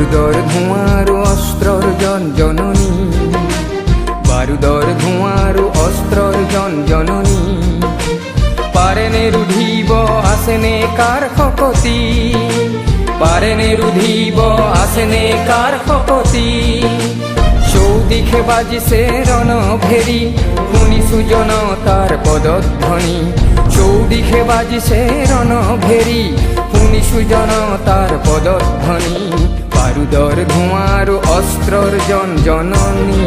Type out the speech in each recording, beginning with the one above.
বারুদর ধোঁয়ার অস্ত্রর জননী, বারুদর ধোঁয়ার অস্ত্রর জননী। পারেনে রুধিব আসেনে কার খকতি, পারেনে রুধিব আসেনে কার খকতি। চৌদিকে বাজিছে রণ ভেরি, শুনি সুজন তার পদধ্বনি। চৌদিকে বাজিছে রণ ভেরি, শুনি সুজন তার পদধ্বনি। বারুদর ধোঁয়ার অস্ত্রর জননী।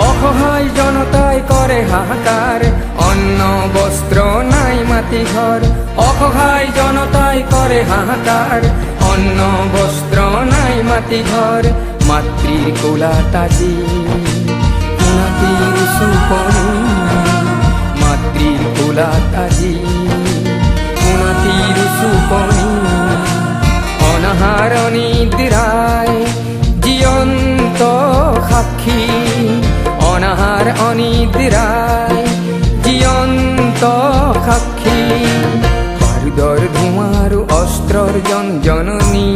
অসহায় জনতায় করে হাহাকার, অন্ন বস্ত্র নাই মাটি ঘর। অসহায় জনতায় করে হাহাকার, অন্ন বস্ত্র নাই মাটি ঘর। মাতৃর কোলা তাজি নাতির সুপনি, মাতৃর কোলা তাজি নাতির সুপনি। অনাহার নিদ্রায় জীবন্ত সাক্ষী, অনাহার অনিদ্রায় জীবন্ত সাক্ষী। বারুদর ধোঁয়ার অস্ত্রর জননী।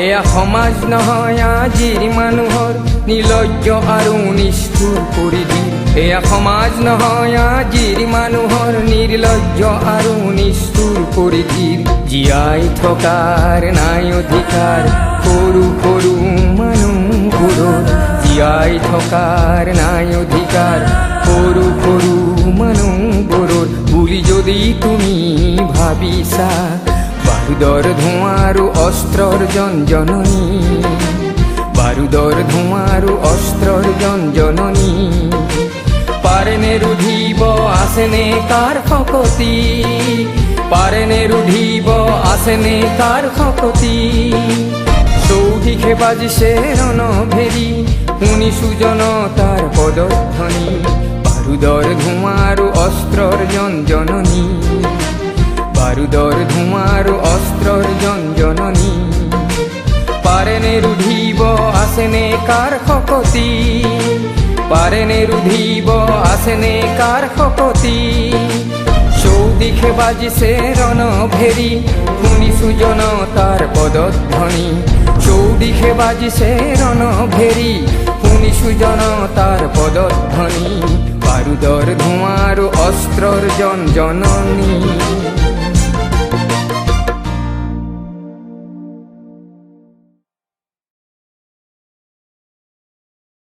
এয়া সমাজ নহয় আজিৰ মানুহৰ নিৰ্লজ্জ আৰু নিষ্ঠুৰ পৰিধি। এয়া সমাজ নহয় আজিৰ মানুহৰ নিৰ্লজ্জ আৰু নিষ্ঠুৰ পৰিধিৰ। জীয়াই থকাৰ নাই অধিকাৰ সৰু সৰু মানুহবোৰৰ, জীয়াই থকাৰ নাই অধিকাৰ সৰু সৰু মানুহবোৰৰ বুলি যদি তুমি ভাবিছা। বারুদর ধোঁয়ার অস্ত্রর জননী, বারুদর ধোঁয়ার অস্ত্রর জননী। পারেনে রুধিব আসেনে কার খকতি, পারেনে রুধিব আসেনে কার খকতি। চৌদিকে বাজিছে রণ ভেরি, শুনি সুজন তার পদধ্বনি। বারুদর ধোঁয়ার অস্ত্রর জননী, বারুদর ধোঁয়ার অস্ত্রর জননী। পারেনে রুধিব আসেনে কার খকতি, পারেনে রুধিব আসেনে কার খকতি। চৌদিকে বাজিছে রণ ভেরি, শুনি সুজন তার পদধ্বনি। চৌদিকে বাজিছে রণ ভেরি, শুনি সুজন তার পদধ্বনি। বারুদর ধোঁয়ার অস্ত্রর জননী।